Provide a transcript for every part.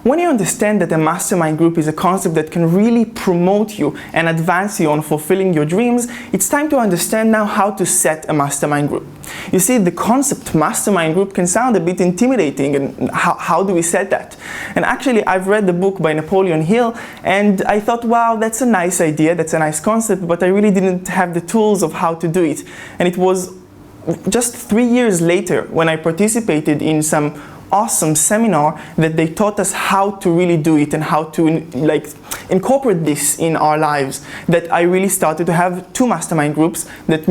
When you understand that a mastermind group is a concept that can really promote you and advance you on fulfilling your dreams, it's time to understand now how to set a mastermind group. You see, the concept mastermind group can sound a bit intimidating, and how do we set that? And actually, I've read the book by Napoleon Hill, and I thought, wow, that's a nice idea, that's a nice concept, but I really didn't have the tools of how to do it. And it was just 3 years later, when I participated in some awesome seminar, that they taught us how to really do it and how to incorporate this in our lives, that I really started to have 2 mastermind groups that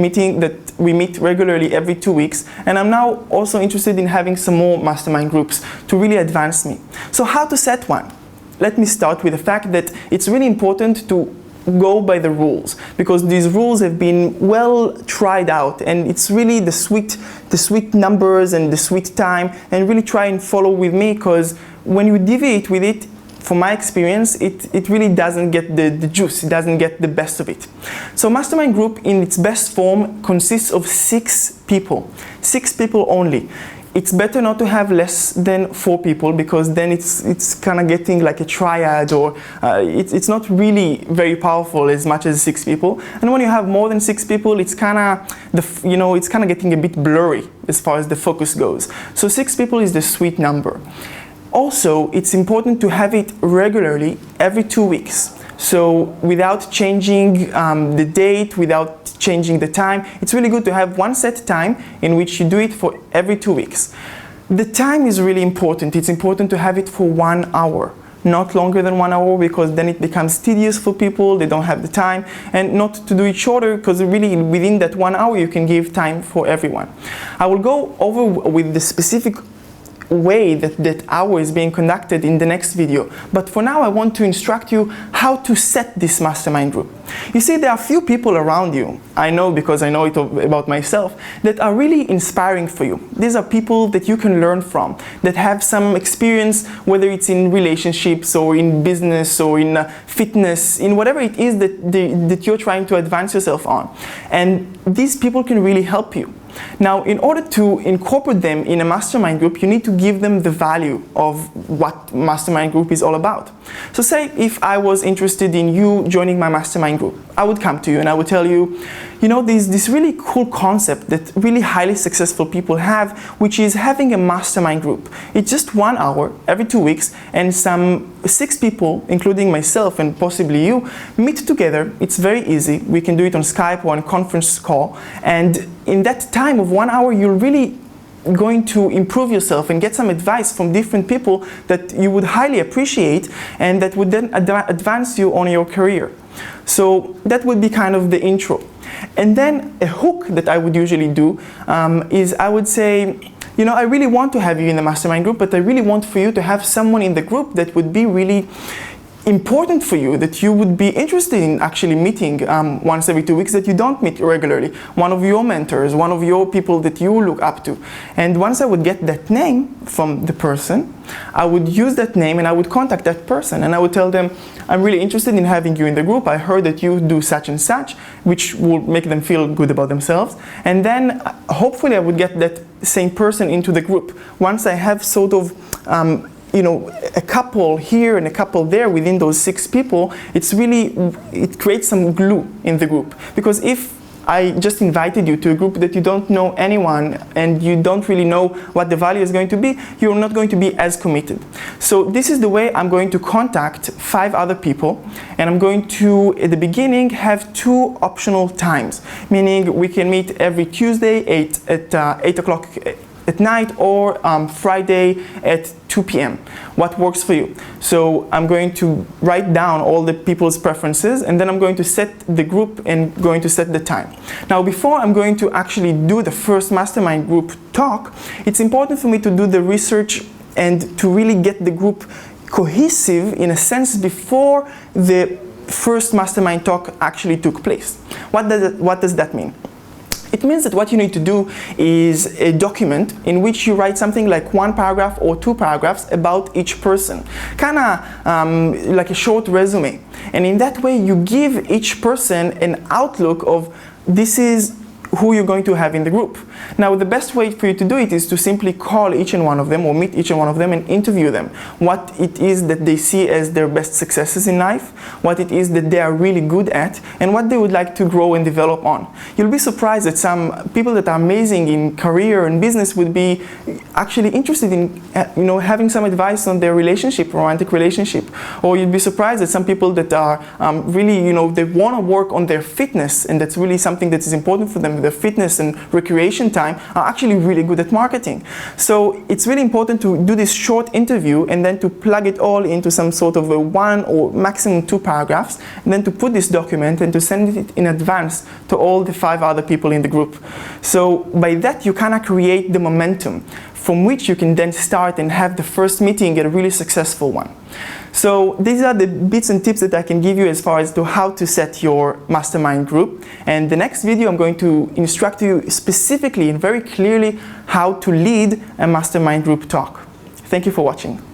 we meet regularly every 2 weeks, and I'm now also interested in having some more mastermind groups to really advance me. So how to set one? Let me start with the fact that it's really important to go by the rules, because these rules have been well tried out, and it's really the sweet numbers and the sweet time, and really try and follow with me, because when you deviate with it, from my experience, it really doesn't get the juice, it doesn't get the best of it. So mastermind group in its best form consists of 6 people, 6 people only. It's better not to have less than 4 people, because then it's kind of getting like a triad, or it's not really very powerful as much as 6 people. And when you have more than 6 people, it's kind of getting a bit blurry as far as the focus goes. So 6 people is the sweet number. Also, it's important to have it regularly every 2 weeks. So without changing the date, without changing the time, it's really good to have one set time in which you do it for every 2 weeks. The time is really important. It's important to have it for 1 hour, not longer than 1 hour, because then it becomes tedious for people, they don't have the time, and not to do it shorter, because really within that 1 hour you can give time for everyone. I will go over with the specific way that hour is being conducted in the next video. But for now, I want to instruct you how to set this mastermind group. You see, there are few people around you, I know because I know it about myself, that are really inspiring for you. These are people that you can learn from, that have some experience, whether it's in relationships or in business or in fitness, in whatever it is that you're trying to advance yourself on. And these people can really help you. Now, in order to incorporate them in a mastermind group, you need to give them the value of what mastermind group is all about. So say if I was interested in you joining my mastermind group, I would come to you and I would tell you, you know, this really cool concept that really highly successful people have, which is having a mastermind group. It's just 1 hour every 2 weeks, and some 6 people, including myself and possibly you, meet together. It's very easy. We can do it on Skype or on a conference call, and in that time of 1 hour, you're really going to improve yourself and get some advice from different people that you would highly appreciate, and that would then advance you on your career. So that would be kind of the intro. And then a hook that I would usually do is I would say, you know, I really want to have you in the mastermind group, but I really want for you to have someone in the group that would be really important for you, that you would be interested in actually meeting once every 2 weeks, that you don't meet regularly. One of your mentors, one of your people that you look up to. And once I would get that name from the person, I would use that name and I would contact that person and I would tell them, I'm really interested in having you in the group. I heard that you do such and such, which will make them feel good about themselves. And then hopefully I would get that same person into the group. Once I have sort of you know, a couple here and a couple there within those 6 people, it creates some glue in the group. Because if I just invited you to a group that you don't know anyone and you don't really know what the value is going to be, you're not going to be as committed. So this is the way I'm going to contact 5 other people, and I'm going to, at the beginning, have 2 optional times, meaning we can meet every Tuesday at 8 o'clock at night, or Friday at 2 p.m. What works for you? So I'm going to write down all the people's preferences, and then I'm going to set the group and going to set the time. Now, before I'm going to actually do the first mastermind group talk, it's important for me to do the research and to really get the group cohesive in a sense before the first mastermind talk actually took place. What does that mean? It means that what you need to do is a document in which you write something like 1 paragraph or 2 paragraphs about each person, kind of like a short resume. And in that way, you give each person an outlook of this is who you're going to have in the group. Now, the best way for you to do it is to simply call each and one of them or meet each and one of them and interview them. What it is that they see as their best successes in life, what it is that they are really good at, and what they would like to grow and develop on. You'll be surprised that some people that are amazing in career and business would be actually interested in having some advice on their relationship, romantic relationship. Or you'd be surprised that some people that are really, they want to work on their fitness, and that's really something that is important for them, their fitness and recreation time, are actually really good at marketing. So it's really important to do this short interview and then to plug it all into some sort of a 1 or maximum 2 paragraphs, and then to put this document and to send it in advance to all the 5 other people in the group. So by that you kind of create the momentum from which you can then start and have the first meeting get a really successful one. So these are the bits and tips that I can give you as far as to how to set your mastermind group. And the next video I'm going to instruct you specifically and very clearly how to lead a mastermind group talk. Thank you for watching.